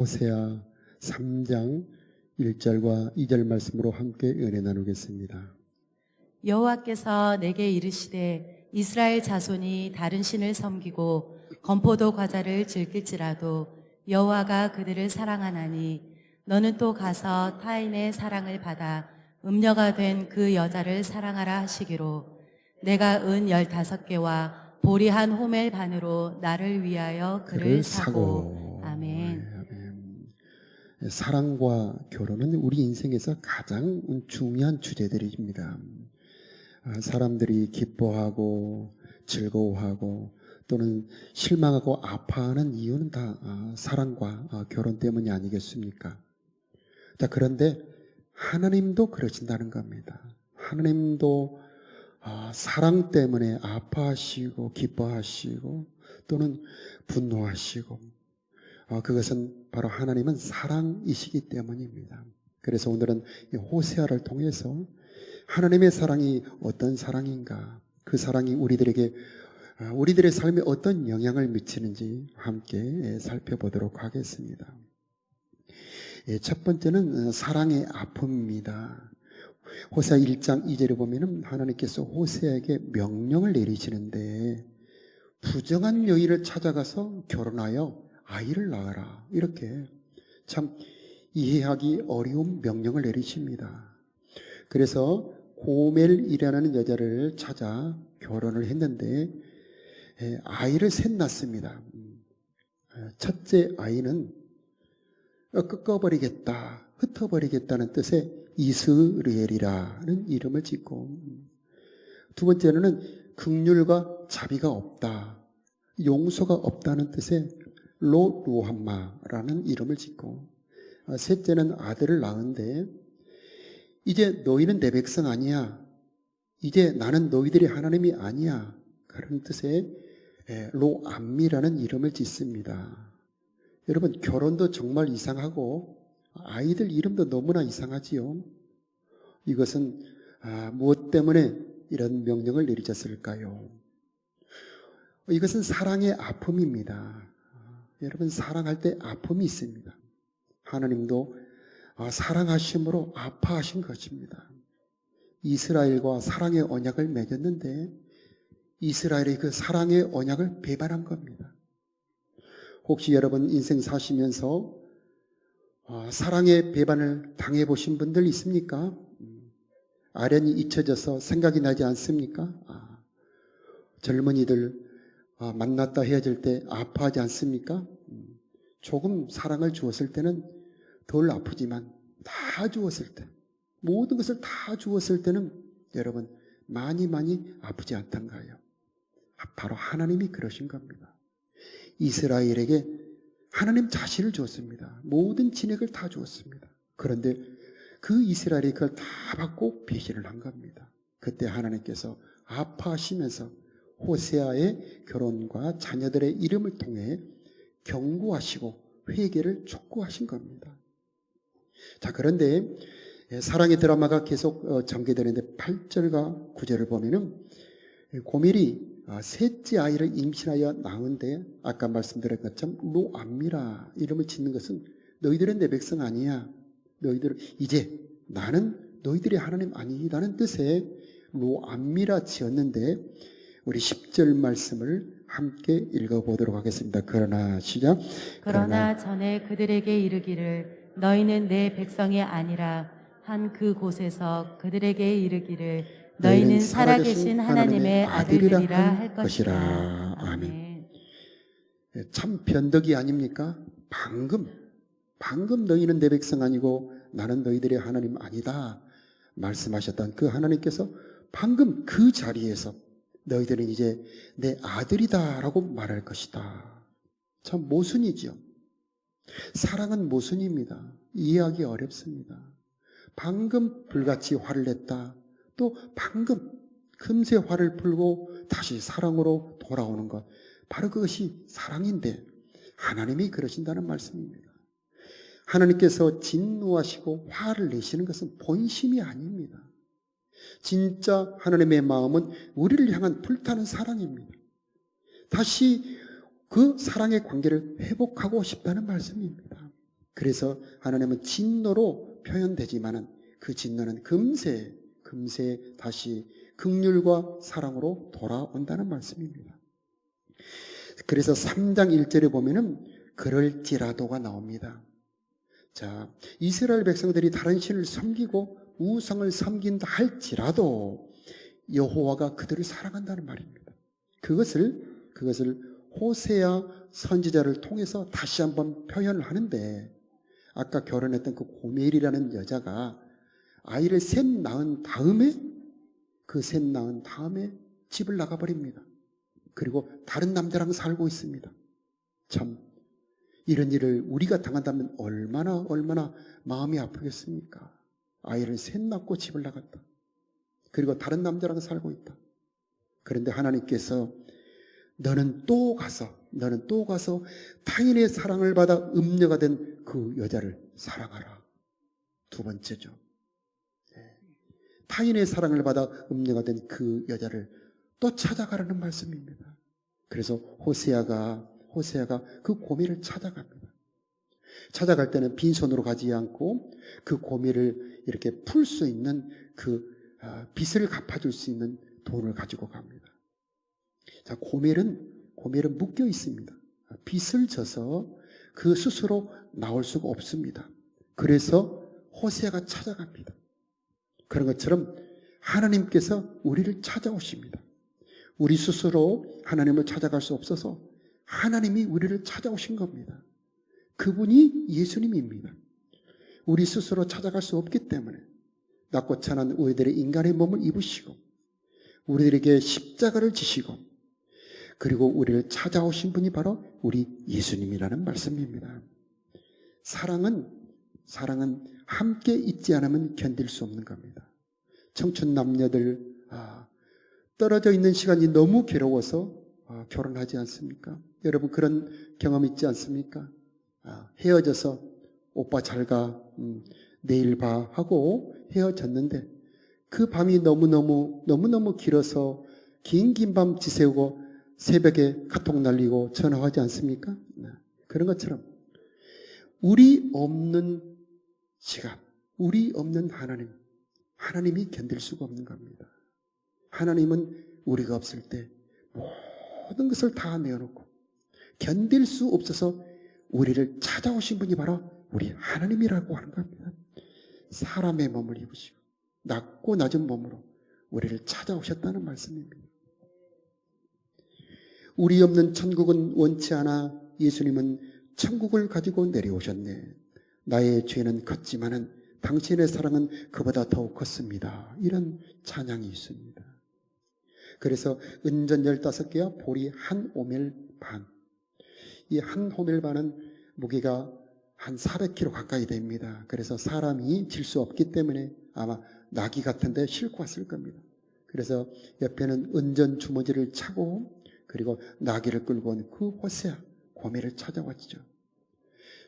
호세아 3장 1절과 2절 말씀으로 함께 은혜 나누겠습니다. 여호와께서 내게 이르시되 이스라엘 자손이 다른 신을 섬기고 건포도 과자를 즐길지라도 여호와가 그들을 사랑하나니 너는 또 가서 타인의 사랑을 받아 음녀가 된 그 여자를 사랑하라 하시기로 내가 은 15개와 보리 한 호멜 반으로 나를 위하여 그를 사고. 아멘. 아멘. 사랑과 결혼은 우리 인생에서 가장 중요한 주제들입니다. 사람들이 기뻐하고 즐거워하고 또는 실망하고 아파하는 이유는 다 사랑과 결혼 때문이 아니겠습니까? 자, 그런데 하나님도 그러신다는 겁니다. 하나님도 사랑 때문에 아파하시고 기뻐하시고 또는 분노하시고 그것은 바로 하나님은 사랑이시기 때문입니다. 그래서 오늘은 이 호세아를 통해서 하나님의 사랑이 어떤 사랑인가, 그 사랑이 우리들의 삶에 어떤 영향을 미치는지 함께 살펴보도록 하겠습니다. 첫 번째는 사랑의 아픔입니다. 호세아 1장 2절에 보면은 하나님께서 호세아에게 명령을 내리시는데 부정한 여인을 찾아가서 결혼하여 아이를 낳아라, 이렇게 참 이해하기 어려운 명령을 내리십니다. 그래서 고멜이라는 여자를 찾아 결혼을 했는데 아이를 셋 낳습니다. 첫째 아이는 꺾어버리겠다, 흩어버리겠다는 뜻의 이스르엘이라는 이름을 짓고, 두 번째는 긍휼과 자비가 없다, 용서가 없다는 뜻의 로루함마라는 이름을 짓고, 셋째는 아들을 낳은데 이제 너희는 내 백성 아니야, 이제 나는 너희들의 하나님이 아니야, 그런 뜻의 로암미라는 이름을 짓습니다. 여러분, 결혼도 정말 이상하고 아이들 이름도 너무나 이상하지요. 이것은 무엇 때문에 이런 명령을 내리셨을까요? 이것은 사랑의 아픔입니다. 여러분, 사랑할 때 아픔이 있습니다. 하나님도 사랑하심으로 아파하신 것입니다. 이스라엘과 사랑의 언약을 맺었는데 이스라엘이 그 사랑의 언약을 배반한 겁니다. 혹시 여러분 인생 사시면서 사랑의 배반을 당해보신 분들 있습니까? 아련히 잊혀져서 생각이 나지 않습니까? 젊은이들 만났다 헤어질 때 아파하지 않습니까? 조금 사랑을 주었을 때는 덜 아프지만 다 주었을 때, 모든 것을 다 주었을 때는 여러분 많이 아프지 않던가요? 바로 하나님이 그러신 겁니다. 이스라엘에게 하나님 자신을 주었습니다. 모든 진액을 다 주었습니다. 그런데 그 이스라엘이 그걸 다 받고 배신을 한 겁니다. 그때 하나님께서 아파하시면서 호세아의 결혼과 자녀들의 이름을 통해 경고하시고 회개를 촉구하신 겁니다. 자, 그런데 사랑의 드라마가 계속 전개되는데 8절과 9절을 보면은 고멜이 셋째 아이를 임신하여 낳은데 아까 말씀드린 것처럼 로암미라 이름을 짓는 것은 너희들은 내 백성 아니야, 너희들 이제 나는 너희들의 하나님 아니라는 뜻의 로암미라 지었는데 우리 10절 말씀을 함께 읽어보도록 하겠습니다. 그러나 시작. 그러나 전에 그들에게 이르기를 너희는 내 백성이 아니라 한 그 곳에서 그들에게 이르기를 너희는 살아계신 하나님의 아들들이라 할 것이라. 아멘. 참 변덕이 아닙니까? 방금 너희는 내 백성 아니고 나는 너희들의 하나님 아니다 말씀하셨던 그 하나님께서 방금 그 자리에서 너희들은 이제 내 아들이다 라고 말할 것이다. 참 모순이죠. 사랑은 모순입니다. 이해하기 어렵습니다. 방금 불같이 화를 냈다, 또 방금 금세 화를 풀고 다시 사랑으로 돌아오는 것, 바로 그것이 사랑인데 하나님이 그러신다는 말씀입니다. 하나님께서 진노하시고 화를 내시는 것은 본심이 아닙니다. 진짜 하나님의 마음은 우리를 향한 불타는 사랑입니다. 다시 그 사랑의 관계를 회복하고 싶다는 말씀입니다. 그래서 하나님은 진노로 표현되지만은 그 진노는 금세 다시 긍휼과 사랑으로 돌아온다는 말씀입니다. 그래서 3장 1절에 보면은 그럴지라도가 나옵니다. 자, 이스라엘 백성들이 다른 신을 섬기고 우상을 섬긴다 할지라도 여호와가 그들을 사랑한다는 말입니다. 그것을 호세아 선지자를 통해서 다시 한번 표현을 하는데, 아까 결혼했던 그 고멜이라는 여자가 아이를 셋 낳은 다음에 집을 나가버립니다. 그리고 다른 남자랑 살고 있습니다. 참, 이런 일을 우리가 당한다면 얼마나 마음이 아프겠습니까? 아이를 셋 낳고 집을 나갔다. 그리고 다른 남자랑 살고 있다. 그런데 하나님께서 너는 또 가서 타인의 사랑을 받아 음녀가 된 그 여자를 사랑하라. 두 번째죠. 타인의 사랑을 받아 음녀가 된 그 여자를 또 찾아가라는 말씀입니다. 그래서 호세아가 그 고멜을 찾아갑니다. 찾아갈 때는 빈손으로 가지 않고 그 고멜을 이렇게 풀 수 있는 그 빚을 갚아줄 수 있는 돈을 가지고 갑니다. 자, 고멜은 묶여 있습니다. 빚을 져서 그 스스로 나올 수가 없습니다. 그래서 호세아가 찾아갑니다. 그런 것처럼 하나님께서 우리를 찾아오십니다. 우리 스스로 하나님을 찾아갈 수 없어서 하나님이 우리를 찾아오신 겁니다. 그분이 예수님입니다. 우리 스스로 찾아갈 수 없기 때문에 낮고 천한 우리들의 인간의 몸을 입으시고 우리들에게 십자가를 지시고 그리고 우리를 찾아오신 분이 바로 우리 예수님이라는 말씀입니다. 사랑은 함께 있지 않으면 견딜 수 없는 겁니다. 청춘 남녀들 떨어져 있는 시간이 너무 괴로워서 결혼하지 않습니까? 여러분 그런 경험 있지 않습니까? 헤어져서 오빠 잘 가, 내일 봐 하고 헤어졌는데 그 밤이 너무너무 길어서 긴 밤 지새우고 새벽에 카톡 날리고 전화하지 않습니까? 그런 것처럼 우리 없는 시간, 우리 없는 하나님이 견딜 수가 없는 겁니다. 하나님은 우리가 없을 때 모든 것을 다 내어놓고 견딜 수 없어서 우리를 찾아오신 분이 바로 우리 하나님이라고 하는 겁니다. 사람의 몸을 입으시고 낮고 낮은 몸으로 우리를 찾아오셨다는 말씀입니다. 우리 없는 천국은 원치 않아 예수님은 천국을 가지고 내려오셨네. 나의 죄는 컸지만은 당신의 사랑은 그보다 더욱 컸습니다. 이런 찬양이 있습니다. 그래서 은전 15개와 보리 한 오멜 반. 이 한 오멜 반은 무게가 한 400kg 가까이 됩니다. 그래서 사람이 질 수 없기 때문에 아마 나귀 같은데 싣고 왔을 겁니다. 그래서 옆에는 은전 주머니를 차고 그리고 나귀를 끌고 온 그 호세아 고멜을 찾아왔죠.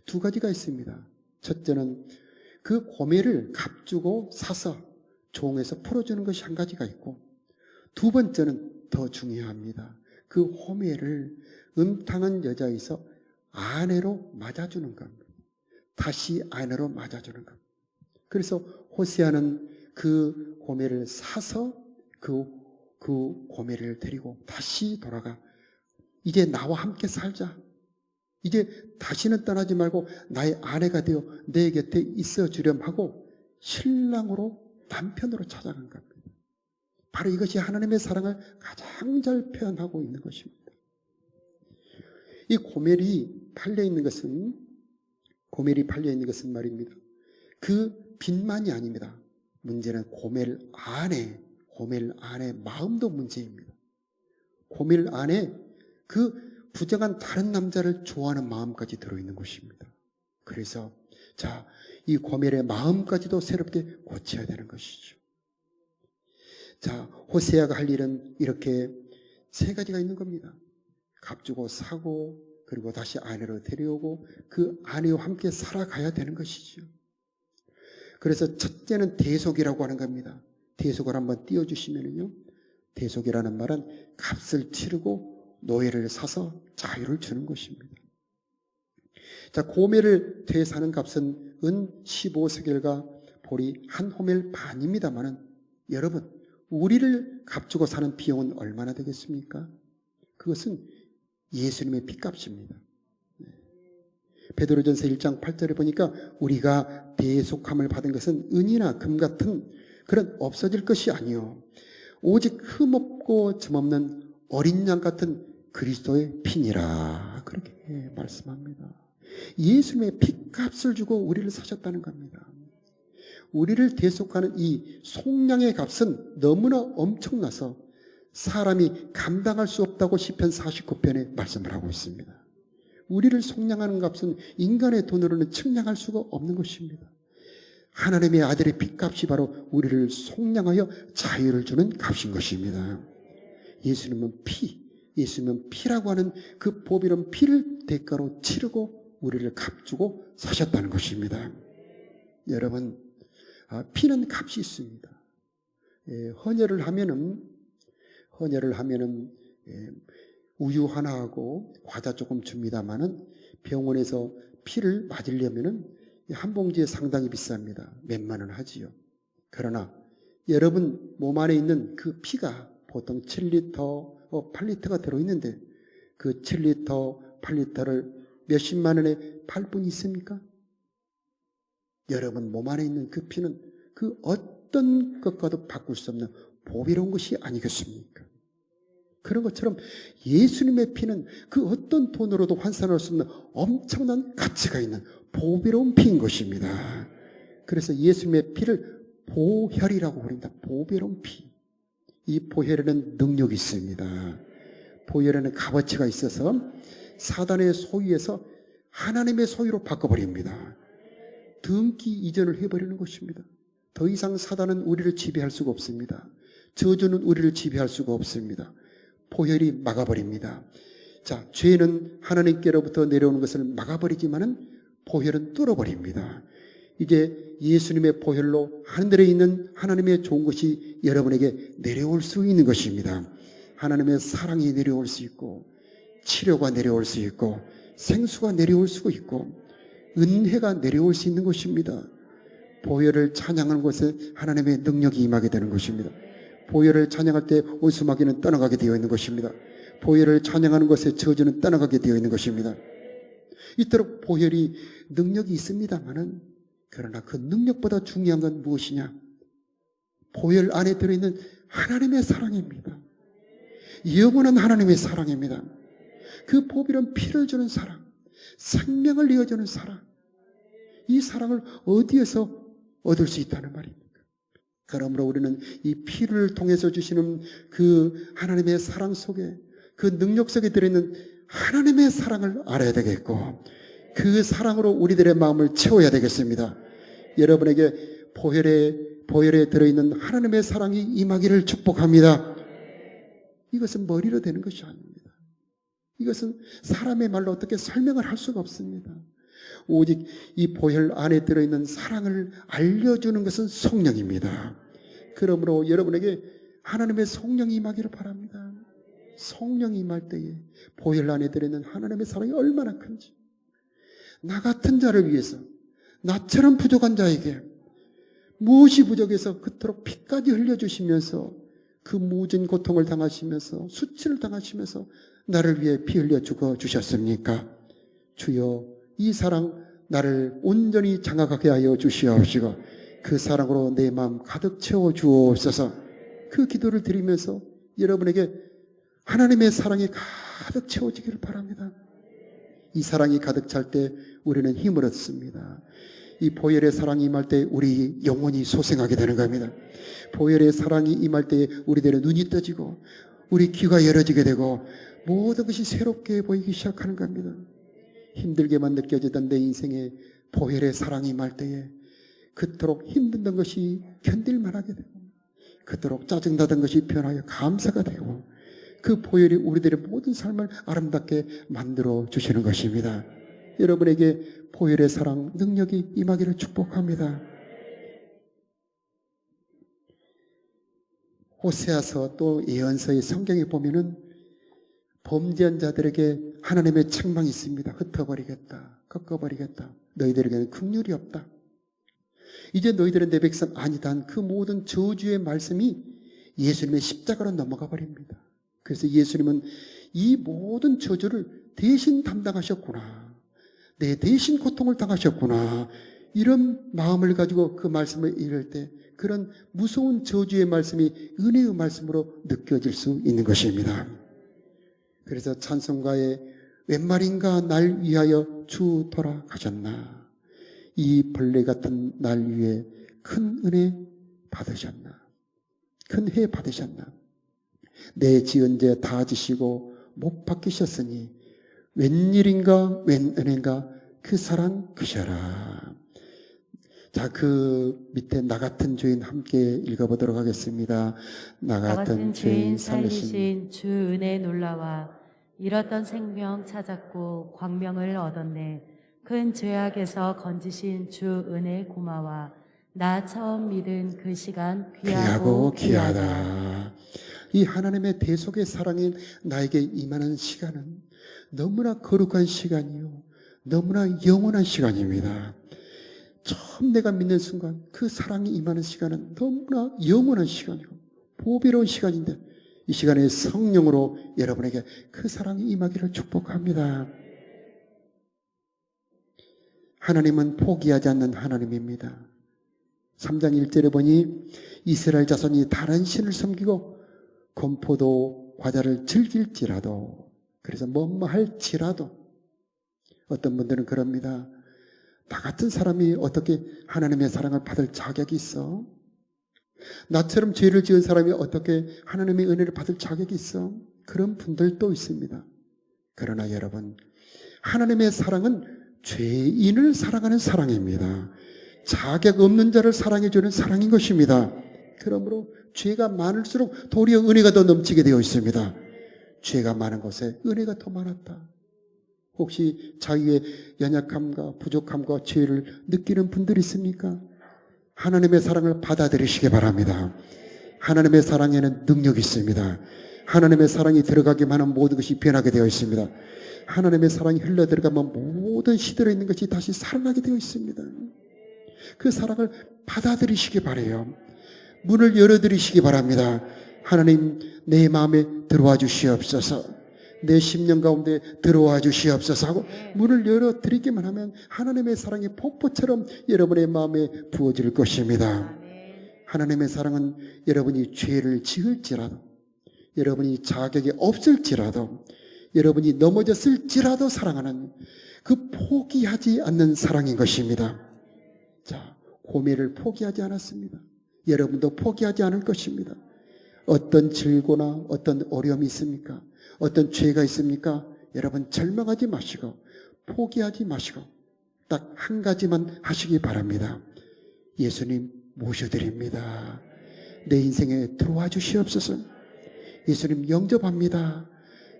두 가지가 있습니다. 첫째는 그 고멜을 값주고 사서 종에서 풀어주는 것이 한 가지가 있고, 두 번째는 더 중요합니다. 그 호멜을 음탕한 여자에서 아내로 맞아주는 겁니다. 다시 아내로 맞아주는 겁니다. 그래서 호세아는 그 고멜을 사서 그 고멜을 데리고 다시 돌아가. 이제 나와 함께 살자. 이제 다시는 떠나지 말고 나의 아내가 되어 내 곁에 있어 주렴 하고 신랑으로, 남편으로 찾아간 겁니다. 바로 이것이 하나님의 사랑을 가장 잘 표현하고 있는 것입니다. 이 고멜이 팔려있는 것은 말입니다. 그 빚만이 아닙니다. 문제는 고멜 안에 마음도 문제입니다. 고멜 안에 그 부정한 다른 남자를 좋아하는 마음까지 들어있는 것입니다. 그래서 이 고멜의 마음까지도 새롭게 고쳐야 되는 것이죠. 호세아가 할 일은 이렇게 세 가지가 있는 겁니다. 값주고 사고 그리고 다시 아내로 데려오고 그 아내와 함께 살아가야 되는 것이죠. 그래서 첫째는 대속이라고 하는 겁니다. 대속을 한번 띄워주시면요. 대속이라는 말은 값을 치르고 노예를 사서 자유를 주는 것입니다. 자, 고멜을 퇴사하는 값은 은 15세겔과 보리 한 호멜 반입니다만은 여러분, 우리를 값주고 사는 비용은 얼마나 되겠습니까? 그것은 예수님의 핏값입니다. 베드로전서 1장 8절에 보니까 우리가 대속함을 받은 것은 은이나 금 같은 그런 없어질 것이 아니요 오직 흠없고 점없는 어린 양 같은 그리스도의 피니라, 그렇게 말씀합니다. 예수님의 핏값을 주고 우리를 사셨다는 겁니다. 우리를 대속하는 이 속량의 값은 너무나 엄청나서 사람이 감당할 수 없다고 시편 49편에 말씀을 하고 있습니다. 우리를 속량하는 값은 인간의 돈으로는 측량할 수가 없는 것입니다. 하나님의 아들의 핏값이 바로 우리를 속량하여 자유를 주는 값인 것입니다. 예수님은 피라고 하는 그 보배로운 피를 대가로 치르고 우리를 값주고 사셨다는 것입니다. 여러분, 피는 값이 있습니다. 헌혈을 하면은 우유 하나하고 과자 조금 줍니다만은 병원에서 피를 맞으려면은 한 봉지에 상당히 비쌉니다. 몇만 원 하지요. 그러나 여러분 몸 안에 있는 그 피가 보통 7리터, 8리터가 들어있는데 그 7리터, 8리터를 몇십만 원에 팔 분이 있습니까? 여러분 몸 안에 있는 그 피는 그 어떤 것과도 바꿀 수 없는 보배로운 것이 아니겠습니까? 그런 것처럼 예수님의 피는 그 어떤 돈으로도 환산할 수 없는 엄청난 가치가 있는 보배로운 피인 것입니다. 그래서 예수님의 피를 보혈이라고 부릅니다. 보배로운 피. 이 보혈에는 능력이 있습니다. 보혈에는 값어치가 있어서 사단의 소유에서 하나님의 소유로 바꿔버립니다. 등기 이전을 해버리는 것입니다. 더 이상 사단은 우리를 지배할 수가 없습니다. 저주는 우리를 지배할 수가 없습니다. 보혈이 막아버립니다. 자, 죄는 하나님께로부터 내려오는 것을 막아버리지만은 보혈은 뚫어버립니다. 이제 예수님의 보혈로 하늘에 있는 하나님의 좋은 것이 여러분에게 내려올 수 있는 것입니다. 하나님의 사랑이 내려올 수 있고 치료가 내려올 수 있고 생수가 내려올 수 있고 은혜가 내려올 수 있는 것입니다. 보혈을 찬양하는 곳에 하나님의 능력이 임하게 되는 것입니다. 보혈을 찬양할 때 원수마귀는 떠나가게 되어 있는 것입니다. 보혈을 찬양하는 것에 저주는 떠나가게 되어 있는 것입니다. 이토록 보혈이 능력이 있습니다만은 그러나 그 능력보다 중요한 건 무엇이냐? 보혈 안에 들어있는 하나님의 사랑입니다. 영원한 하나님의 사랑입니다. 그 보혈은 피를 주는 사랑, 생명을 이어주는 사랑. 이 사랑을 어디에서 얻을 수 있다는 말입니까? 그러므로 우리는 이 피를 통해서 주시는 그 하나님의 사랑 속에 그 능력 속에 들어있는 하나님의 사랑을 알아야 되겠고 그 사랑으로 우리들의 마음을 채워야 되겠습니다. 여러분에게 보혈에 들어있는 하나님의 사랑이 임하기를 축복합니다. 이것은 머리로 되는 것이 아닙니다. 이것은 사람의 말로 어떻게 설명을 할 수가 없습니다. 오직 이 보혈 안에 들어있는 사랑을 알려주는 것은 성령입니다. 그러므로 여러분에게 하나님의 성령이 임하기를 바랍니다. 성령이 임할 때에 보혈 안에 들어있는 하나님의 사랑이 얼마나 큰지, 나 같은 자를 위해서 나처럼 부족한 자에게 무엇이 부족해서 그토록 피까지 흘려주시면서 그 무진 고통을 당하시면서 수치를 당하시면서 나를 위해 피 흘려 죽어 주셨습니까? 주여, 이 사랑 나를 온전히 장악하게 하여 주시옵시고 그 사랑으로 내 마음 가득 채워 주옵소서. 그 기도를 드리면서 여러분에게 하나님의 사랑이 가득 채워지기를 바랍니다. 이 사랑이 가득 찰 때 우리는 힘을 얻습니다. 이 보혈의 사랑이 임할 때 우리 영혼이 소생하게 되는 겁니다. 보혈의 사랑이 임할 때 우리들의 눈이 떠지고 우리 귀가 열어지게 되고 모든 것이 새롭게 보이기 시작하는 겁니다. 힘들게만 느껴지던 내 인생에 보혈의 사랑이 임할 때에 그토록 힘든 것이 견딜만하게 되고 그토록 짜증나던 것이 변하여 감사가 되고 그 보혈이 우리들의 모든 삶을 아름답게 만들어 주시는 것입니다. 여러분에게 보혈의 사랑 능력이 임하기를 축복합니다. 호세아서 또 예언서의 성경에 보면은 범죄한 자들에게 하나님의 책망이 있습니다. 흩어버리겠다, 꺾어버리겠다. 너희들에게는 긍휼이 없다. 이제 너희들은 내 백성 아니다. 그 모든 저주의 말씀이 예수님의 십자가로 넘어가 버립니다. 그래서 예수님은 이 모든 저주를 대신 담당하셨구나. 내 대신 고통을 당하셨구나. 이런 마음을 가지고 그 말씀을 읽을 때 그런 무서운 저주의 말씀이 은혜의 말씀으로 느껴질 수 있는 것입니다. 그래서 찬송가에 웬 말인가 날 위하여 주 돌아가셨나. 이 벌레 같은 날 위에 큰 은혜 받으셨나. 큰 해 받으셨나. 내 지은 죄 다 지시고 못 박히셨으니 웬일인가 웬 은혜인가 그 사랑 크셔라. 자, 그 밑에 나 같은 죄인 함께 읽어보도록 하겠습니다. 나 같은 죄인 살리신 주 은혜 놀라와 잃었던 생명 찾았고 광명을 얻었네. 큰 죄악에서 건지신 주 은혜 고마워. 나 처음 믿은 그 시간 귀하고 귀하다. 이 하나님의 대속의 사랑이 나에게 임하는 시간은 너무나 거룩한 시간이요. 너무나 영원한 시간입니다. 처음 내가 믿는 순간 그 사랑이 임하는 시간은 너무나 영원한 시간이고 보배로운 시간인데 이 시간에 성령으로 여러분에게 그 사랑이 임하기를 축복합니다. 하나님은 포기하지 않는 하나님입니다. 3장 1절에 보니 이스라엘 자손이 다른 신을 섬기고 건포도 과자를 즐길지라도, 그래서 뭐뭐할지라도, 어떤 분들은 그럽니다. 나 같은 사람이 어떻게 하나님의 사랑을 받을 자격이 있어? 나처럼 죄를 지은 사람이 어떻게 하나님의 은혜를 받을 자격이 있어? 그런 분들도 있습니다. 그러나 여러분, 하나님의 사랑은 죄인을 사랑하는 사랑입니다. 자격 없는 자를 사랑해주는 사랑인 것입니다. 그러므로 죄가 많을수록 도리어 은혜가 더 넘치게 되어 있습니다. 죄가 많은 곳에 은혜가 더 많았다. 혹시 자기의 연약함과 부족함과 죄를 느끼는 분들이 있습니까? 하나님의 사랑을 받아들이시기 바랍니다. 하나님의 사랑에는 능력이 있습니다. 하나님의 사랑이 들어가기만 하면 모든 것이 변하게 되어 있습니다. 하나님의 사랑이 흘러 들어가면 모든 시들어 있는 것이 다시 살아나게 되어 있습니다. 그 사랑을 받아들이시기 바라요. 문을 열어드리시기 바랍니다. 하나님, 내 마음에 들어와 주시옵소서. 내 심령 가운데 들어와 주시옵소서 하고 문을 열어드리기만 하면 하나님의 사랑이 폭포처럼 여러분의 마음에 부어질 것입니다. 하나님의 사랑은 여러분이 죄를 지을지라도, 여러분이 자격이 없을지라도, 여러분이 넘어졌을지라도 사랑하는 그 포기하지 않는 사랑인 것입니다. 자, 고매를 포기하지 않았습니다. 여러분도 포기하지 않을 것입니다. 어떤 질고나 어떤 어려움이 있습니까? 어떤 죄가 있습니까? 여러분 절망하지 마시고 포기하지 마시고 딱 한 가지만 하시기 바랍니다. 예수님 모셔드립니다. 내 인생에 들어와 주시옵소서. 예수님 영접합니다.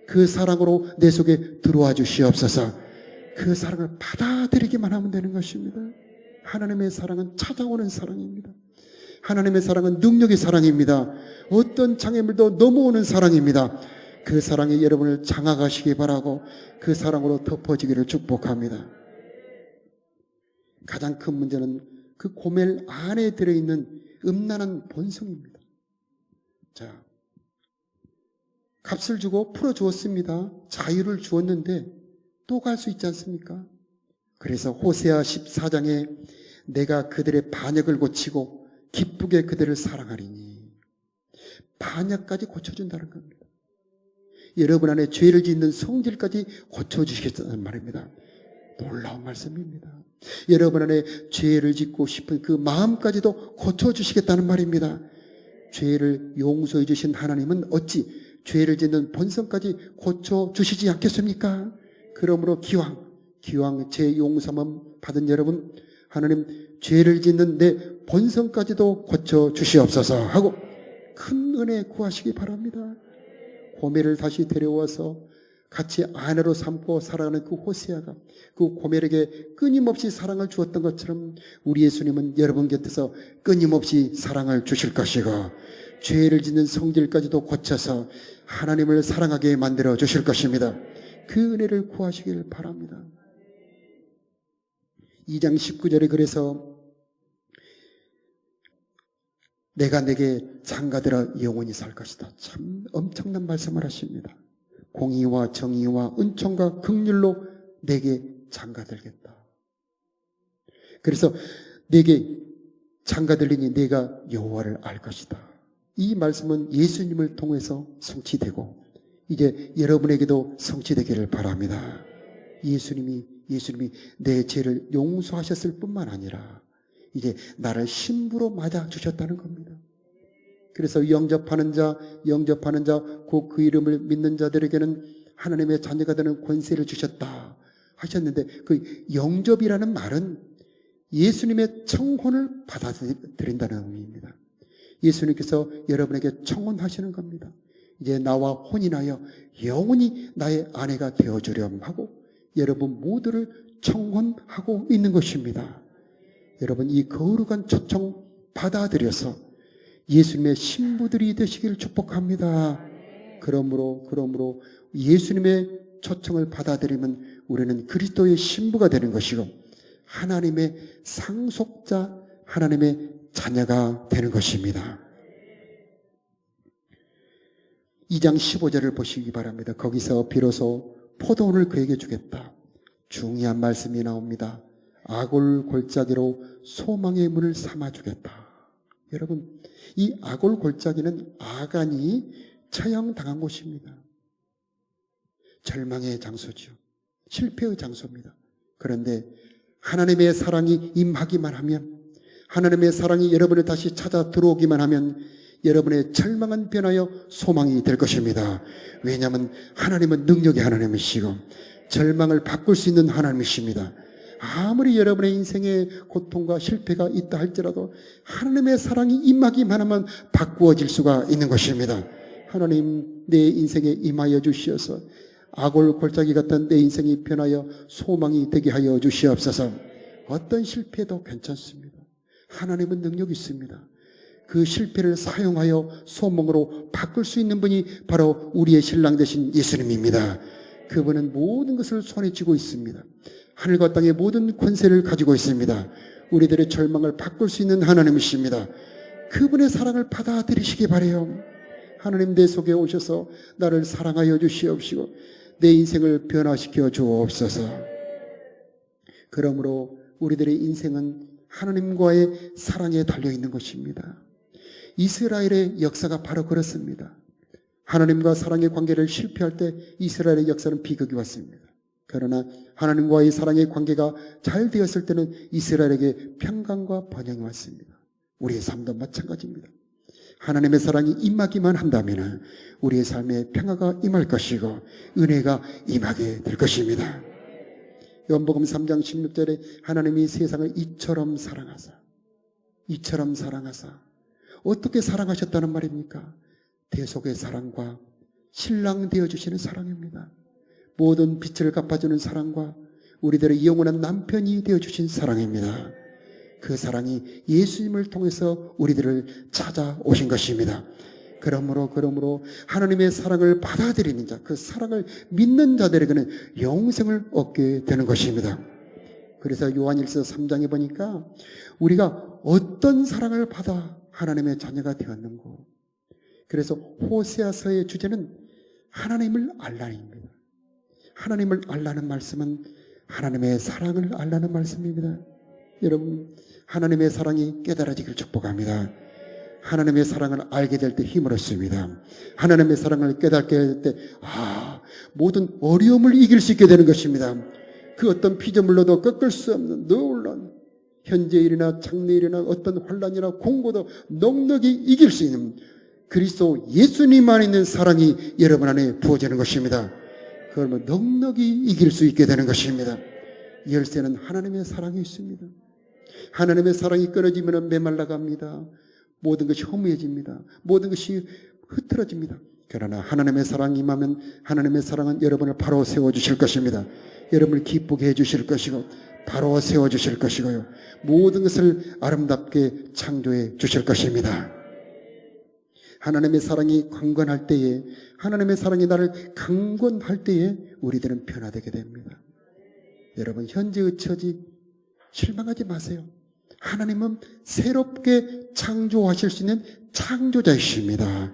그 사랑으로 내 속에 들어와 주시옵소서. 그 사랑을 받아들이기만 하면 되는 것입니다. 하나님의 사랑은 찾아오는 사랑입니다. 하나님의 사랑은 능력의 사랑입니다. 어떤 장애물도 넘어오는 사랑입니다. 그 사랑이 여러분을 장악하시기 바라고 그 사랑으로 덮어지기를 축복합니다. 가장 큰 문제는 그 고멜 안에 들어있는 음란한 본성입니다. 자, 값을 주고 풀어주었습니다. 자유를 주었는데 또 갈 수 있지 않습니까? 그래서 호세아 14장에 내가 그들의 반역을 고치고 기쁘게 그들을 사랑하리니, 반역까지 고쳐준다는 겁니다. 여러분 안에 죄를 짓는 성질까지 고쳐주시겠다는 말입니다. 놀라운 말씀입니다. 여러분 안에 죄를 짓고 싶은 그 마음까지도 고쳐주시겠다는 말입니다. 죄를 용서해 주신 하나님은 어찌 죄를 짓는 본성까지 고쳐주시지 않겠습니까? 그러므로 기왕 제 용서만 받은 여러분, 하나님 죄를 짓는 내 본성까지도 고쳐주시옵소서 하고 큰 은혜 구하시기 바랍니다. 고멜을 다시 데려와서 같이 아내로 삼고 살아가는 그 호세아가 그 고멜에게 끊임없이 사랑을 주었던 것처럼 우리 예수님은 여러분 곁에서 끊임없이 사랑을 주실 것이고 죄를 짓는 성질까지도 고쳐서 하나님을 사랑하게 만들어 주실 것입니다. 그 은혜를 구하시길 바랍니다. 2장 19절에 그래서 내가 내게 장가들어 영원히 살 것이다. 참 엄청난 말씀을 하십니다. 공의와 정의와 은총과 긍휼로 내게 장가들겠다. 그래서 내게 장가들리니 내가 여호와를 알 것이다. 이 말씀은 예수님을 통해서 성취되고 이제 여러분에게도 성취되기를 바랍니다. 예수님이 내 죄를 용서하셨을 뿐만 아니라 이제 나를 신부로 맞아 주셨다는 겁니다. 그래서 영접하는 자, 곧 그 이름을 믿는 자들에게는 하나님의 자녀가 되는 권세를 주셨다 하셨는데, 그 영접이라는 말은 예수님의 청혼을 받아들인다는 의미입니다. 예수님께서 여러분에게 청혼하시는 겁니다. 이제 나와 혼인하여 영원히 나의 아내가 되어주렴 하고 여러분 모두를 청혼하고 있는 것입니다. 여러분 이 거룩한 초청 받아들여서 예수님의 신부들이 되시기를 축복합니다. 그러므로 예수님의 초청을 받아들이면 우리는 그리스도의 신부가 되는 것이고 하나님의 상속자, 하나님의 자녀가 되는 것입니다. 2장 15절을 보시기 바랍니다. 거기서 비로소 포도원을 그에게 주겠다. 중요한 말씀이 나옵니다. 아골 골짜기로 소망의 문을 삼아주겠다. 여러분, 이 아골 골짜기는 아간이 처형당한 곳입니다. 절망의 장소죠. 실패의 장소입니다. 그런데 하나님의 사랑이 임하기만 하면, 하나님의 사랑이 여러분을 다시 찾아 들어오기만 하면 여러분의 절망은 변하여 소망이 될 것입니다. 왜냐하면 하나님은 능력의 하나님이시고 절망을 바꿀 수 있는 하나님이십니다. 아무리 여러분의 인생에 고통과 실패가 있다 할지라도 하나님의 사랑이 임하기만 하면 바꾸어질 수가 있는 것입니다. 하나님, 내 인생에 임하여 주시어서 아골 골짜기 같은 내 인생이 변하여 소망이 되게 하여 주시옵소서. 어떤 실패도 괜찮습니다. 하나님은 능력이 있습니다. 그 실패를 사용하여 소망으로 바꿀 수 있는 분이 바로 우리의 신랑 되신 예수님입니다. 그분은 모든 것을 손에 쥐고 있습니다. 하늘과 땅의 모든 권세를 가지고 있습니다. 우리들의 절망을 바꿀 수 있는 하나님이십니다. 그분의 사랑을 받아들이시기 바라요. 하나님 내 속에 오셔서 나를 사랑하여 주시옵시고 내 인생을 변화시켜 주옵소서. 그러므로 우리들의 인생은 하나님과의 사랑에 달려있는 것입니다. 이스라엘의 역사가 바로 그렇습니다. 하나님과 사랑의 관계를 실패할 때 이스라엘의 역사는 비극이 왔습니다. 그러나 하나님과의 사랑의 관계가 잘 되었을 때는 이스라엘에게 평강과 번영이 왔습니다. 우리의 삶도 마찬가지입니다. 하나님의 사랑이 임하기만 한다면 우리의 삶에 평화가 임할 것이고 은혜가 임하게 될 것입니다. 요한복음 3장 16절에 하나님이 세상을 이처럼 사랑하사 어떻게 사랑하셨다는 말입니까? 대속의 사랑과 신랑 되어주시는 사랑입니다. 모든 빛을 갚아주는 사랑과 우리들의 영원한 남편이 되어주신 사랑입니다. 그 사랑이 예수님을 통해서 우리들을 찾아오신 것입니다. 그러므로 하나님의 사랑을 받아들이는 자, 그 사랑을 믿는 자들에게는 영생을 얻게 되는 것입니다. 그래서 요한일서 3장에 보니까 우리가 어떤 사랑을 받아 하나님의 자녀가 되었는고, 그래서 호세아서의 주제는 하나님을 알라입니다. 하나님을 알라는 말씀은 하나님의 사랑을 알라는 말씀입니다. 여러분, 하나님의 사랑이 깨달아지길 축복합니다. 하나님의 사랑을 알게 될 때 힘을 얻습니다. 하나님의 사랑을 깨닫게 될 때 모든 어려움을 이길 수 있게 되는 것입니다. 그 어떤 피조물로도 꺾을 수 없는 놀라운 현재일이나 장래일이나 어떤 환난이나 공고도 넉넉히 이길 수 있는 그리스도 예수님 안에 있는 사랑이 여러분 안에 부어지는 것입니다. 그러면 넉넉히 이길 수 있게 되는 것입니다. 열쇠는 하나님의 사랑이 있습니다. 하나님의 사랑이 끊어지면 메말라갑니다. 모든 것이 허무해집니다. 모든 것이 흐트러집니다. 그러나 하나님의 사랑이 임하면 하나님의 사랑은 여러분을 바로 세워주실 것입니다. 여러분을 기쁘게 해주실 것이고 바로 세워주실 것이고요. 모든 것을 아름답게 창조해 주실 것입니다. 하나님의 사랑이 강건할 때에, 하나님의 사랑이 나를 강건할 때에 우리들은 변화되게 됩니다. 여러분, 현재의 처지 실망하지 마세요. 하나님은 새롭게 창조하실 수 있는 창조자이십니다.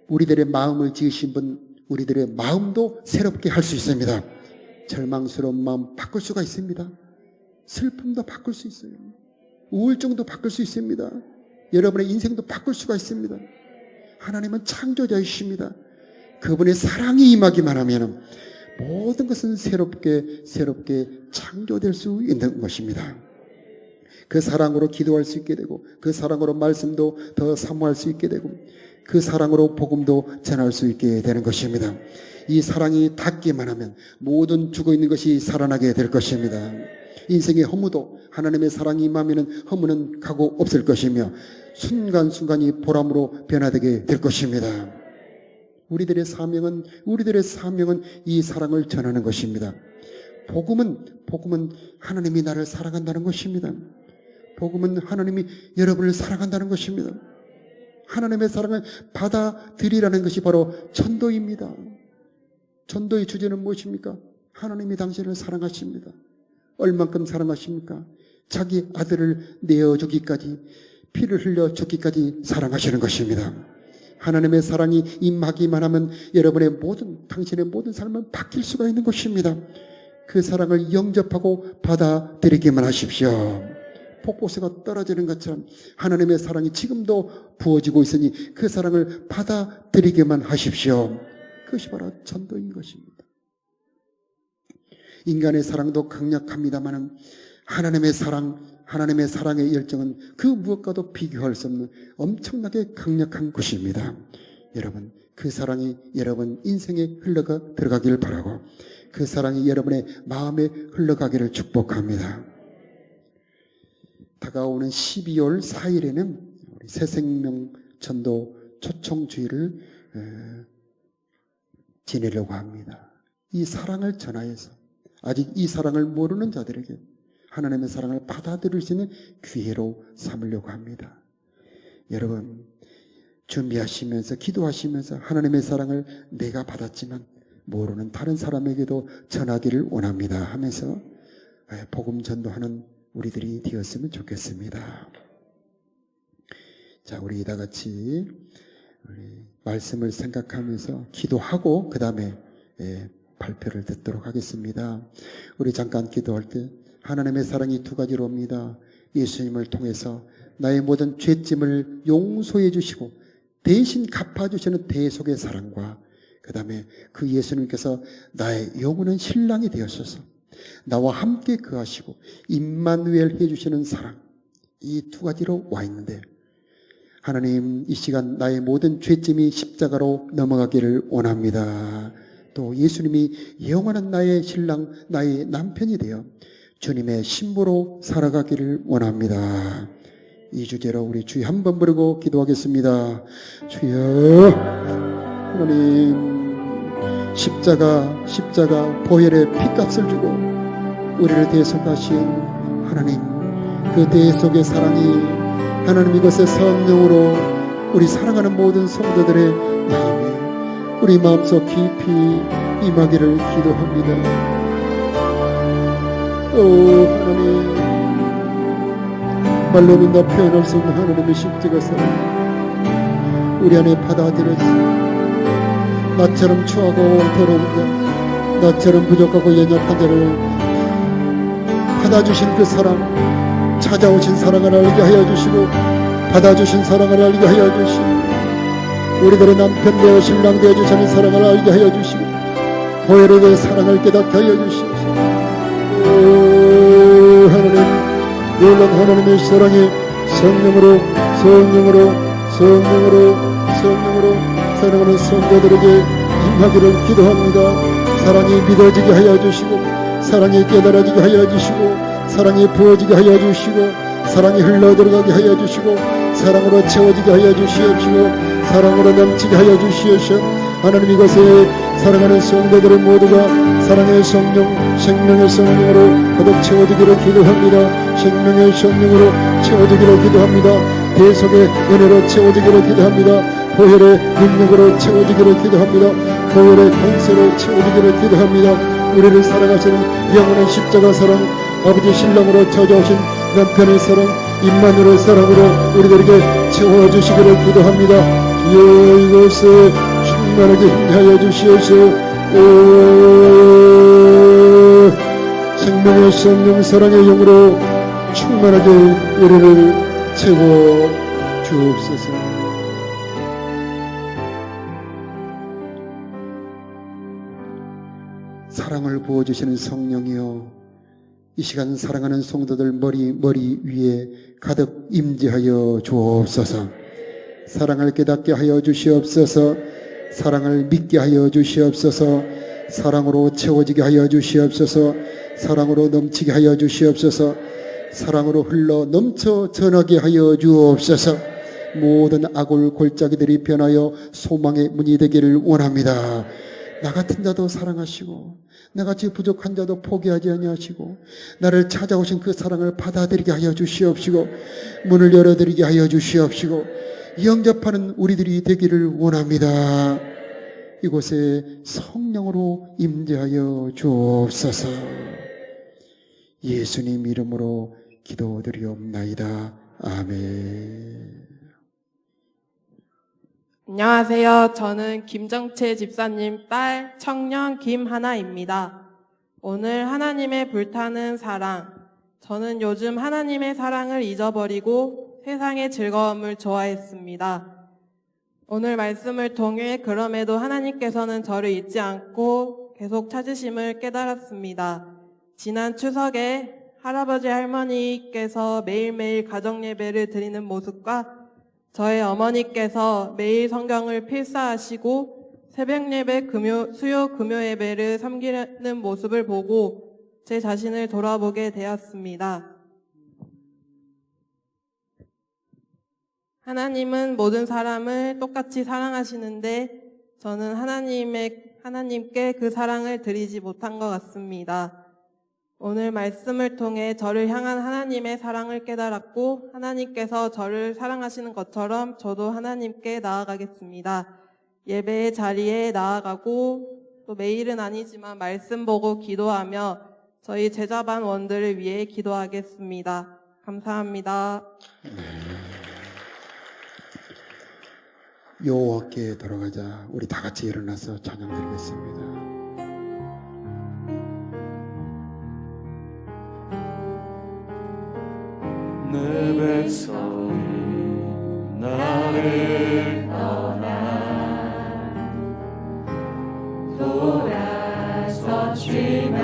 우리들의 마음을 지으신 분, 우리들의 마음도 새롭게 할 수 있습니다. 절망스러운 마음 바꿀 수가 있습니다. 슬픔도 바꿀 수 있어요. 우울증도 바꿀 수 있습니다. 여러분의 인생도 바꿀 수가 있습니다. 하나님은 창조자이십니다. 그분의 사랑이 임하기만 하면 모든 것은 새롭게 창조될 수 있는 것입니다. 그 사랑으로 기도할 수 있게 되고, 그 사랑으로 말씀도 더 사모할 수 있게 되고, 그 사랑으로 복음도 전할 수 있게 되는 것입니다. 이 사랑이 닿기만 하면 모든 죽어있는 것이 살아나게 될 것입니다. 인생의 허무도 하나님의 사랑이 임하면 허무는 가고 없을 것이며 순간순간이 보람으로 변화되게 될 것입니다. 우리들의 사명은 이 사랑을 전하는 것입니다. 복음은 하나님이 나를 사랑한다는 것입니다. 복음은 하나님이 여러분을 사랑한다는 것입니다. 하나님의 사랑을 받아들이라는 것이 바로 전도입니다. 전도의 주제는 무엇입니까? 하나님이 당신을 사랑하십니다. 얼만큼 사랑하십니까? 자기 아들을 내어주기까지, 피를 흘려 죽기까지 사랑하시는 것입니다. 하나님의 사랑이 임하기만 하면 당신의 모든 삶은 바뀔 수가 있는 것입니다. 그 사랑을 영접하고 받아들이기만 하십시오. 폭포수가 떨어지는 것처럼 하나님의 사랑이 지금도 부어지고 있으니 그 사랑을 받아들이기만 하십시오. 그것이 바로 전도인 것입니다. 인간의 사랑도 강력합니다만 하나님의 사랑의 열정은 그 무엇과도 비교할 수 없는 엄청나게 강력한 것입니다. 여러분, 그 사랑이 여러분 인생에 들어가기를 바라고, 그 사랑이 여러분의 마음에 흘러가기를 축복합니다. 다가오는 12월 4일에는 새생명 전도 초청주의를 지내려고 합니다. 이 사랑을 전하여서 아직 이 사랑을 모르는 자들에게 하나님의 사랑을 받아들일 수 있는 기회로 삼으려고 합니다. 여러분, 준비하시면서 기도하시면서 하나님의 사랑을 내가 받았지만 모르는 다른 사람에게도 전하기를 원합니다 하면서 복음 전도하는 우리들이 되었으면 좋겠습니다. 자, 우리 다 같이 말씀을 생각하면서 기도하고 그 다음에 발표를 듣도록 하겠습니다. 우리 잠깐 기도할 때 하나님의 사랑이 두 가지로 옵니다. 예수님을 통해서 나의 모든 죄짐을 용서해 주시고 대신 갚아주시는 대속의 사랑과 그 다음에 그 예수님께서 나의 영원한 신랑이 되어서서 나와 함께 거하시고 임마누엘 해주시는 사랑, 이 두 가지로 와 있는데 하나님, 이 시간 나의 모든 죄짐이 십자가로 넘어가기를 원합니다. 또 예수님이 영원한 나의 신랑, 나의 남편이 되어 주님의 신부로 살아가기를 원합니다. 이 주제로 우리 주여 한번 부르고 기도하겠습니다. 주여, 하나님, 십자가 보혈의 피값을 주고 우리를 대속하신 하나님, 그 대속의 사랑이 하나님 이것의 성령으로 우리 사랑하는 모든 성도들의 마음에 우리 마음속 깊이 임하기를 기도합니다. 오 하나님, 말로는 다 표현할 수 없는 하나님의 십자가 사랑 우리 안에 받아들여서 나처럼 추하고 더러운 자, 나처럼 부족하고 연약한 자를 받아주신 그 사랑, 찾아오신 사랑을 알게 하여 주시고 받아주신 사랑을 알게 하여 주시고 우리들의 남편 되어 신랑 되어 주시는 사랑을 알게 하여 주시고 보혈에 대해 사랑을 깨닫게 하여 주시옵소서. 오 하나님, 놀란 하나님의 사랑이 성령으로 사랑하는 성도들에게 임하기를 기도합니다. 사랑이 믿어지게 하여 주시고 사랑이 깨달아지게 하여 주시고 사랑이 부어지게 하여 주시고 사랑이 흘러들어가게 하여 주시고 사랑으로 채워지게 하여 주시옵시고 사랑으로 넘치게 하여 주시옵시고 하나님, 이것에 사랑하는 성도들의 모두가 사랑의 성령, 생명의 성령으로 가득 채워지기를 기도합니다. 생명의 성령으로 채워지기를 기도합니다. 대속의 은혜로 채워지기를 기도합니다. 보혈의 능력으로 채워지기를 기도합니다. 보혈의 권세로 채워지기를 기도합니다. 우리를 사랑하시는 영원한 십자가 사랑, 아버지 신랑으로 찾아오신 남편의 사랑 임마누엘 사랑으로 우리들에게 채워주시기를 기도합니다. 주여 이곳에 충만하게 힘하여 주시옵소서. 생명의 성령 사랑의 영으로 충만하게 우리를 채워 주옵소서. 사랑을 부어주시는 성령이여, 이 시간 사랑하는 성도들 머리 위에 가득 임재하여 주옵소서. 사랑을 깨닫게 하여 주시옵소서. 사랑을 믿게 하여 주시옵소서. 사랑으로 채워지게 하여 주시옵소서. 사랑으로 넘치게 하여 주시옵소서. 사랑으로 흘러 넘쳐 전하게 하여 주옵소서. 모든 악을 골짜기들이 변하여 소망의 문이 되기를 원합니다. 나 같은 자도 사랑하시고 나같이 부족한 자도 포기하지 아니하시고 나를 찾아오신 그 사랑을 받아들이게 하여 주시옵시고 문을 열어드리게 하여 주시옵시고 영접하는 우리들이 되기를 원합니다. 이곳에 성령으로 임재하여 주옵소서. 예수님 이름으로 기도드리옵나이다. 아멘. 안녕하세요. 저는 김정채 집사님 딸 청년 김하나입니다. 오늘 하나님의 불타는 사랑. 저는 요즘 하나님의 사랑을 잊어버리고 세상의 즐거움을 좋아했습니다. 오늘 말씀을 통해 그럼에도 하나님께서는 저를 잊지 않고 계속 찾으심을 깨달았습니다. 지난 추석에 할아버지 할머니께서 매일매일 가정예배를 드리는 모습과 저의 어머니께서 매일 성경을 필사하시고 새벽예배, 수요 금요예배를 섬기는 모습을 보고 제 자신을 돌아보게 되었습니다. 하나님은 모든 사람을 똑같이 사랑하시는데 저는 하나님께 그 사랑을 드리지 못한 것 같습니다. 오늘 말씀을 통해 저를 향한 하나님의 사랑을 깨달았고 하나님께서 저를 사랑하시는 것처럼 저도 하나님께 나아가겠습니다. 예배의 자리에 나아가고 또 매일은 아니지만 말씀 보고 기도하며 저희 제자반 원들을 위해 기도하겠습니다. 감사합니다. 여호와께 돌아가자. 우리 다 같이 일어나서 찬양드리겠습니다. 내 백성이 나를 떠나 돌아섰지만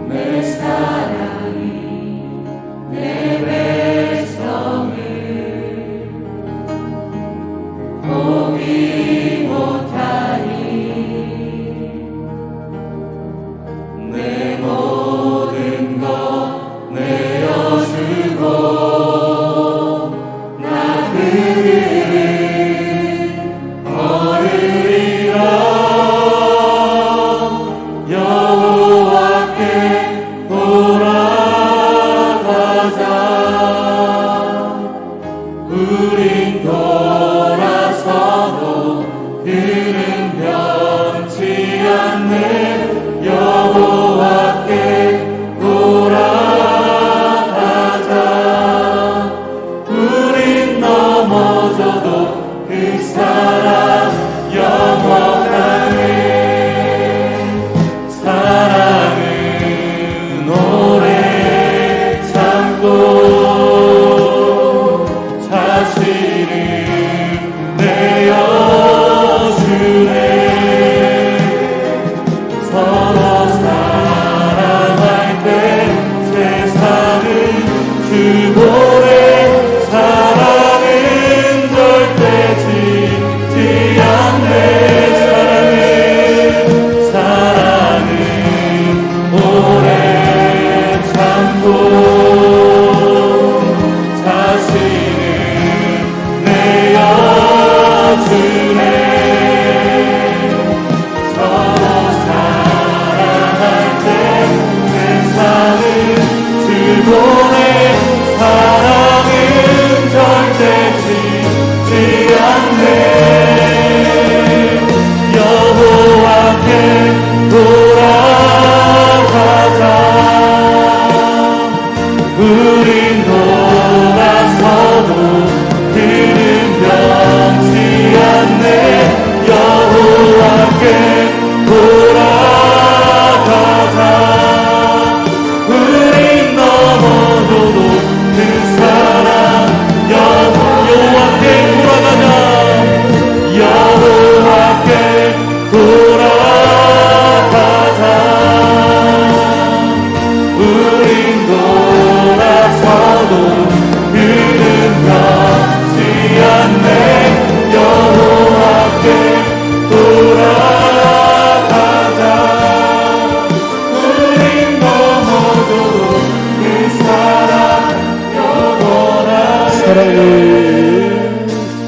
내 사랑이 내 백성을 포기 못하니 내 모든 것 내어주고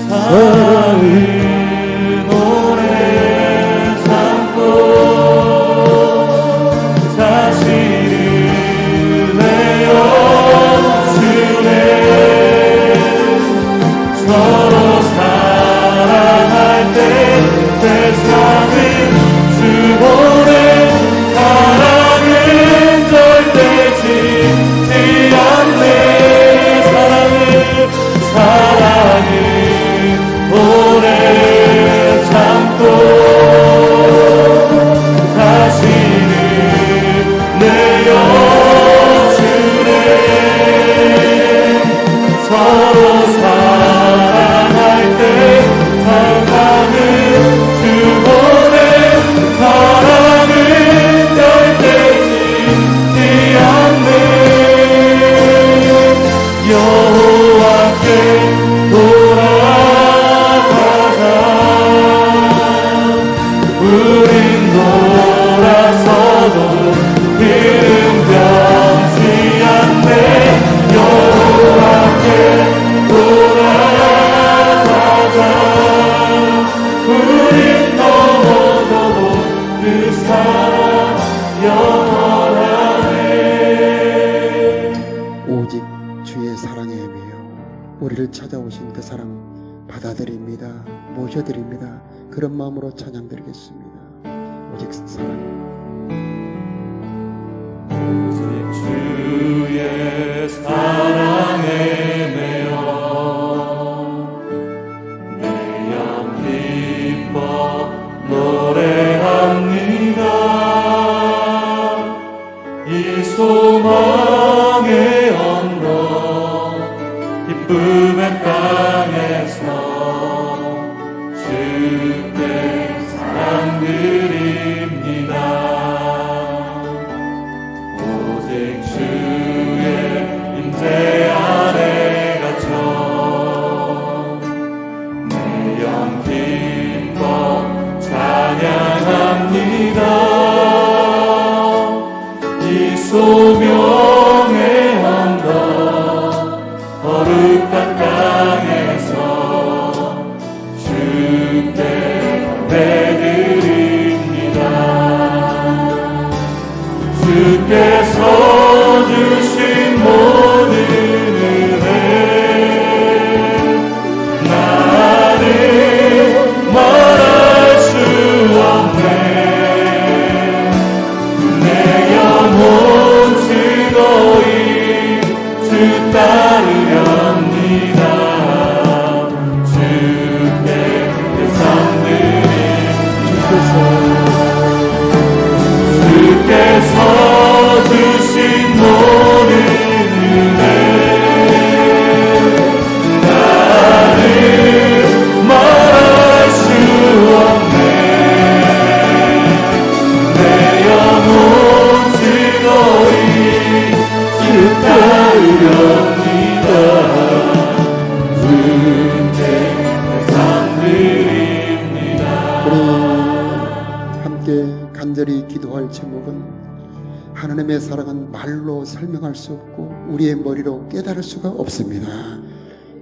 사랑을 오래 참고 자신을 내어주네. 서로 사랑할 때 세상을 주보내. 사랑은 절대 지지 않네. 사랑은 오래 참고 자신을 내어주네. 서로 사랑할 때 사랑은 주보내. 사랑은 절대 지지 않네. 여호와께 돌아가자. 우린 돌아서도 이름 변치 않네. 여호와께 돌아가자. 우린 넘어져도 그 사랑 영원하네. 오직 주의 사랑에 매여 우리를 찾아오신 그 사랑 받아들입니다. 모셔드립니다. 그런 마음으로 찬양드리겠습니다. 오직 사랑. 오직 주의 사랑에 매여 내 영 기뻐 노래합니다. 이 소망의 언덕 기쁨의 땅에서 주께 사랑 드립니다. 오직 주의 임재 아래 갇혀 내 영 기뻐 찬양합니다. 이 소명의 언덕 거룩한 땅에서 주께 예배드립니다. 주께서 주신 모든 은혜 나는 말할 수 없네. 내 영혼 즐거이 주 따르렵니다. 주께 예상드리 주께서 주신 모든 은혜 나는 말할 수 없네. 내 영혼 즐거이 주 따르렵니다. 주께 예상드립니다. 우리 함께 간절히 기도할 제목은 하나님의 사랑은 말로 설명할 수 없고 우리의 머리로 깨달을 수가 없습니다.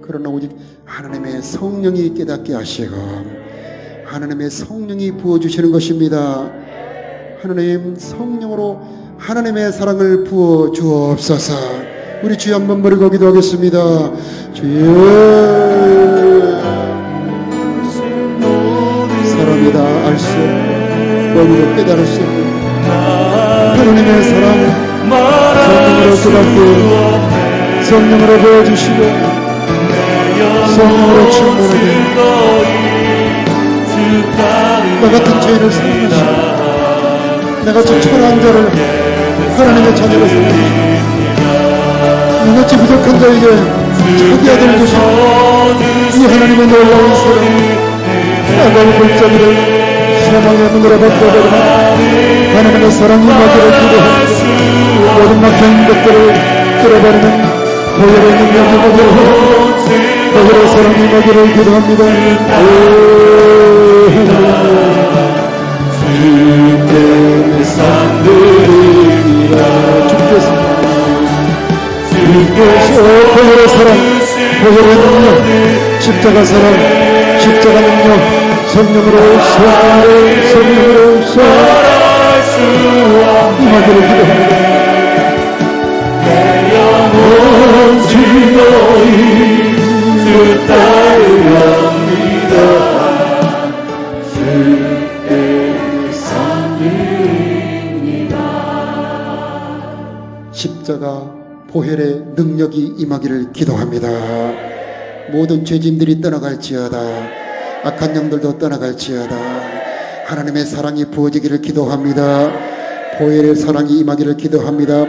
그러나 오직 하나님의 성령이 깨닫게 하시고 하나님의 성령이 부어주시는 것입니다. 하나님 성령으로 하나님의 사랑을 부어 주옵소서. 우리 주여 한번 머리고 기도하겠습니다. 주여, 사람이 다 알 수 없고 머리로 깨달을 수 없는 하나님의 사랑 성령으로 깨닫고 성령으로 보여주시고 성령으로 충만하게 나 같은 죄인을 사랑하시고 나같이 초라한 자를 하나님의 자녀로 사랑하시고 나같이 부족한 자에게 자기 아들을 주시고 이 하나님의 놀라운 사랑 나가는 골짜기를 사망의 문으로 바꿔버리는 하나님의 사랑이 임하기를 기도합니다. 모든 막힌 것들을 끌어버리는 보혈의 능력이 임하기를 보혈의 사랑이 임하기를 기도합니다. 주께 예상드립니다. 주께서 보혈의 사랑 보혈의 능력, 십자가 사랑, 십자가 능력, 성령으로 임하기를 기도합니다. 내 영혼 즐거이 주 따르렵니다. 주의 섬깁니다. 십자가 보혈의 능력이 임하기를 기도합니다. 모든 죄짐들이 떠나갈지어다. 악한 영들도 떠나갈지어다. 하나님의 사랑이 부어지기를 기도합니다. 보혈의 사랑이 임하기를 기도합니다.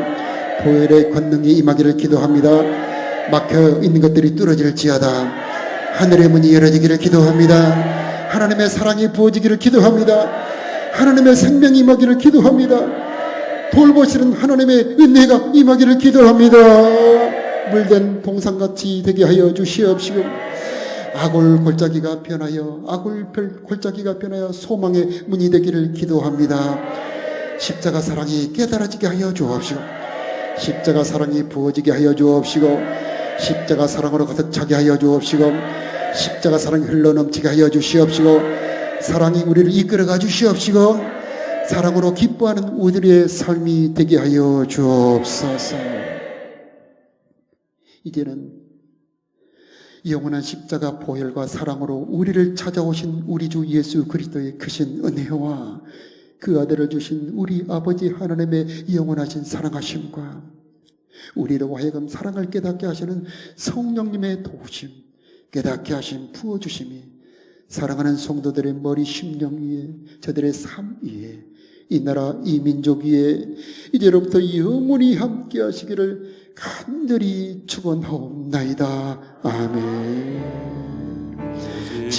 보혈의 권능이 임하기를 기도합니다. 막혀 있는 것들이 뚫어질지어다. 하늘의 문이 열어지기를 기도합니다. 하나님의 사랑이 부어지기를 기도합니다. 하나님의 생명이 임하기를 기도합니다. 돌보시는 하나님의 은혜가 임하기를 기도합니다. 물된 동산같이 되게 하여 주시옵시고, 아굴 골짜기가 변하여 골짜기가 변하여 소망의 문이 되기를 기도합니다. 십자가 사랑이 깨달아지게 하여 주옵시고, 십자가 사랑이 부어지게 하여 주옵시고, 십자가 사랑으로 가득 차게 하여 주옵시고, 십자가 사랑이 흘러넘치게 하여 주시옵시고, 사랑이 우리를 이끌어가 주시옵시고, 사랑으로 기뻐하는 우리의 삶이 되게 하여 주옵소서. 이제는 영원한 십자가 보혈과 사랑으로 우리를 찾아오신 우리 주 예수 그리스도의 크신 은혜와 그 아들을 주신 우리 아버지 하나님의 영원하신 사랑하심과 우리로 하여금 사랑을 깨닫게 하시는 성령님의 도우심, 깨닫게 하신 부어주심이 사랑하는 성도들의 머리 심령 위에, 저들의 삶 위에, 이 나라 이 민족 위에 이제로부터 영원히 함께 하시기를 간절히 축원하옵나이다. 아멘.